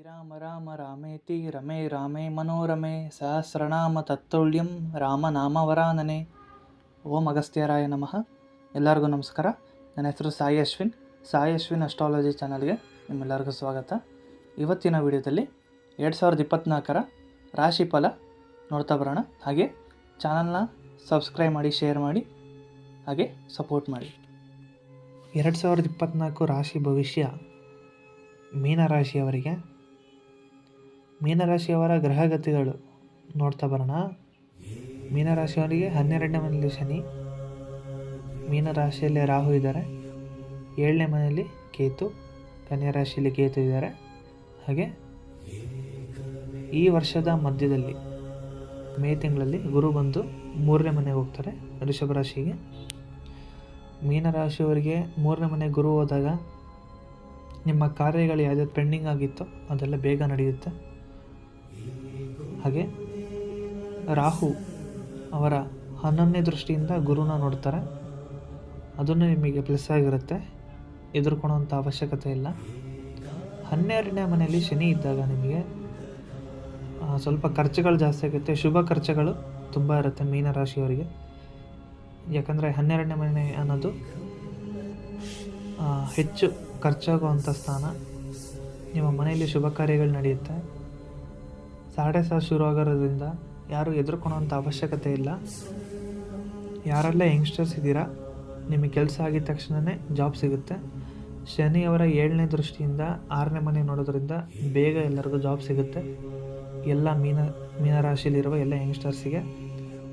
ಶ್ರೀರಾಮ ರಾಮ ರಾಮೇತಿ ರಮೇ ರಾಮೇ ಮನೋರಮೆ ಸಹಸ್ರನಾಮ ತತ್ತುಲ್ಯಂ ರಾಮನಾಮವರಾನನೆ. ಓಂ ಅಗಸ್ತ್ಯರಾಯ ನಮಃ. ಎಲ್ಲರಿಗೂ ನಮಸ್ಕಾರ. ನನ್ನ ಹೆಸರು ಸಾಯಿ ಅಶ್ವಿನ್ ಅಸ್ಟ್ರಾಲಜಿ ಚಾನಲ್ಗೆ ನಿಮ್ಮೆಲ್ಲರಿಗೂ ಸ್ವಾಗತ. ಇವತ್ತಿನ ವಿಡಿಯೋದಲ್ಲಿ 2024 ರಾಶಿ ಫಲ ನೋಡ್ತಾ ಬರೋಣ. ಹಾಗೆ ಚಾನಲ್ನ ಸಬ್ಸ್ಕ್ರೈಬ್ ಮಾಡಿ, ಶೇರ್ ಮಾಡಿ, ಹಾಗೆ ಸಪೋರ್ಟ್ ಮಾಡಿ. 2024 ರಾಶಿ ಭವಿಷ್ಯ. ಮೀನರಾಶಿಯವರಿಗೆ ಮೀನರಾಶಿಯವರ ಗ್ರಹಗತಿಗಳು ನೋಡ್ತಾ ಬರೋಣ. ಮೀನರಾಶಿಯವರಿಗೆ 12ನೇ ಮನೆಯಲ್ಲಿ ಶನಿ, ಮೀನರಾಶಿಯಲ್ಲಿ ರಾಹು ಇದ್ದಾರೆ. 7ನೇ ಮನೆಯಲ್ಲಿ ಕೇತು, ಕನ್ಯಾ ರಾಶಿಯಲ್ಲಿ ಕೇತು ಇದ್ದಾರೆ. ಹಾಗೆ ಈ ವರ್ಷದ ಮಧ್ಯದಲ್ಲಿ ಮೇ ತಿಂಗಳಲ್ಲಿ ಗುರು ಬಂದು 3ನೇ ಮನೆಗೆ ಹೋಗ್ತಾರೆ, ಋಷಭ ರಾಶಿಗೆ. ಮೀನರಾಶಿಯವರಿಗೆ 3ನೇ ಮನೆ ಗುರು ಹೋದಾಗ ನಿಮ್ಮ ಕಾರ್ಯಗಳು ಯಾವ್ದು ಪೆಂಡಿಂಗ್ ಆಗಿತ್ತೋ ಅದೆಲ್ಲ ಬೇಗ ನಡೆಯುತ್ತೆ. ಹಾಗೆ ರಾಹು ಅವರ 11ನೇ ದೃಷ್ಟಿಯಿಂದ ಗುರುನ ನೋಡ್ತಾರೆ. ಅದನ್ನು ನಿಮಗೆ ಪ್ಲಸ್ ಆಗಿರುತ್ತೆ, ಎದುರ್ಕೊಳ್ಳೋಂಥ ಅವಶ್ಯಕತೆ ಇಲ್ಲ. 12ನೇ ಮನೆಯಲ್ಲಿ ಶನಿ ಇದ್ದಾಗ ನಿಮಗೆ ಸ್ವಲ್ಪ ಖರ್ಚುಗಳು ಜಾಸ್ತಿ ಆಗುತ್ತೆ. ಶುಭ ಖರ್ಚುಗಳು ತುಂಬ ಇರುತ್ತೆ ಮೀನರಾಶಿಯವರಿಗೆ. ಯಾಕಂದರೆ 12ನೇ ಮನೆ ಅನ್ನೋದು ಹೆಚ್ಚು ಖರ್ಚಾಗುವಂಥ ಸ್ಥಾನ. ನಿಮ್ಮ ಮನೆಯಲ್ಲಿ ಶುಭ ಕಾರ್ಯಗಳು ನಡೆಯುತ್ತೆ. ಸಾಡೆ ಶುರು ಆಗೋದ್ರಿಂದ ಯಾರು ಎದುರ್ಕೊಳ್ಳೋಂಥ ಅವಶ್ಯಕತೆ ಇಲ್ಲ. ಯಾರೆಲ್ಲ ಯಂಗ್ಸ್ಟರ್ಸ್ ಇದ್ದೀರಾ, ನಿಮಗೆ ಕೆಲಸ ಆಗಿದ ತಕ್ಷಣವೇ ಜಾಬ್ ಸಿಗುತ್ತೆ. ಶನಿಯವರ 7ನೇ ದೃಷ್ಟಿಯಿಂದ 6ನೇ ಮನೆ ನೋಡೋದ್ರಿಂದ ಬೇಗ ಎಲ್ಲರಿಗೂ ಜಾಬ್ ಸಿಗುತ್ತೆ. ಎಲ್ಲ ಮೀನರಾಶಿಯಲ್ಲಿರುವ ಎಲ್ಲ ಯಂಗ್ಸ್ಟರ್ಸಿಗೆ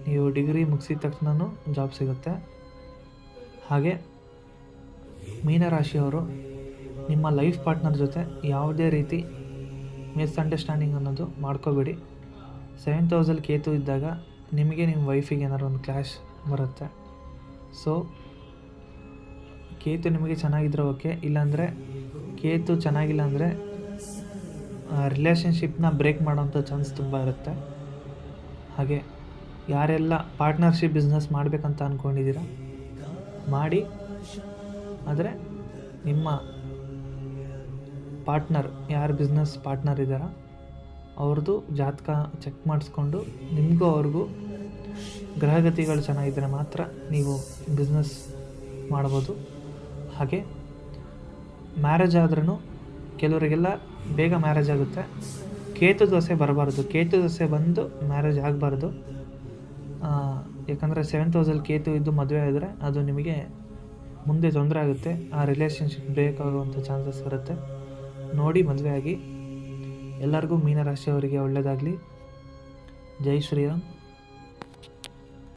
ನೀವು ಡಿಗ್ರಿ ಮುಗಿಸಿದ ತಕ್ಷಣವೂ ಜಾಬ್ ಸಿಗುತ್ತೆ. ಹಾಗೆ ಮೀನರಾಶಿಯವರು ನಿಮ್ಮ ಲೈಫ್ ಪಾರ್ಟ್ನರ್ ಜೊತೆ ಯಾವುದೇ ರೀತಿ ಮಿಸ್ಅಂಡರ್ಸ್ಟ್ಯಾಂಡಿಂಗ್ ಅನ್ನೋದು ಮಾಡ್ಕೋಬೇಡಿ. 7th ಹೌಸಲ್ಲಿ ಕೇತು ಇದ್ದಾಗ ನಿಮಗೆ ನಿಮ್ಮ ವೈಫಿಗೆ ಏನಾದ್ರು ಒಂದು ಕ್ಲಾಶ್ ಬರುತ್ತೆ. ಸೊ ಕೇತು ನಿಮಗೆ ಚೆನ್ನಾಗಿದ್ರೆ ಓಕೆ, ಇಲ್ಲಾಂದರೆ ಕೇತು ಚೆನ್ನಾಗಿಲ್ಲ ಅಂದರೆ ರಿಲೇಷನ್ಶಿಪ್ನ ಬ್ರೇಕ್ ಮಾಡೋಂಥ ಚಾನ್ಸ್ ತುಂಬ ಇರುತ್ತೆ. ಹಾಗೆ ಯಾರೆಲ್ಲ ಪಾರ್ಟ್ನರ್ಶಿಪ್ ಬಿಸ್ನೆಸ್ ಮಾಡಬೇಕಂತ ಅಂದ್ಕೊಂಡಿದ್ದೀರಾ ಮಾಡಿ. ಆದರೆ ನಿಮ್ಮ ಪಾರ್ಟ್ನರ್, ಯಾರು ಬಿಸ್ನೆಸ್ ಪಾರ್ಟ್ನರ್ ಇದ್ದಾರೋ ಅವ್ರದ್ದು ಜಾತಕ ಚೆಕ್ ಮಾಡಿಸ್ಕೊಂಡು ನಿಮಗೂ ಅವ್ರಿಗೂ ಗ್ರಹಗತಿಗಳು ಚೆನ್ನಾಗಿದ್ದರೆ ಮಾತ್ರ ನೀವು ಬಿಸ್ನೆಸ್ ಮಾಡ್ಬೋದು. ಹಾಗೆ ಮ್ಯಾರೇಜ್ ಆದ್ರೂ ಕೆಲವರಿಗೆಲ್ಲ ಬೇಗ ಮ್ಯಾರೇಜ್ ಆಗುತ್ತೆ. ಕೇತು ದೋಸೆ ಬರಬಾರ್ದು, ಕೇತು ದೋಸೆ ಬಂದು ಮ್ಯಾರೇಜ್ ಆಗಬಾರ್ದು. ಯಾಕಂದರೆ 7th ಹೌಸಲ್ಲಿ ಕೇತು ಇದ್ದು ಮದುವೆ ಆದರೆ ಅದು ನಿಮಗೆ ಮುಂದೆ ತೊಂದರೆ ಆಗುತ್ತೆ. ಆ ರಿಲೇಷನ್ಶಿಪ್ ಬ್ರೇಕ್ ಆಗುವಂಥ ಚಾನ್ಸಸ್ ಇರುತ್ತೆ. ನೋಡಿ ಮದುವೆ ಆಗಿ. ಎಲ್ಲರಿಗೂ ಮೀನರಾಶಿಯವರಿಗೆ ಒಳ್ಳೆಯದಾಗಲಿ. ಜೈ ಶ್ರೀರಾಮ್.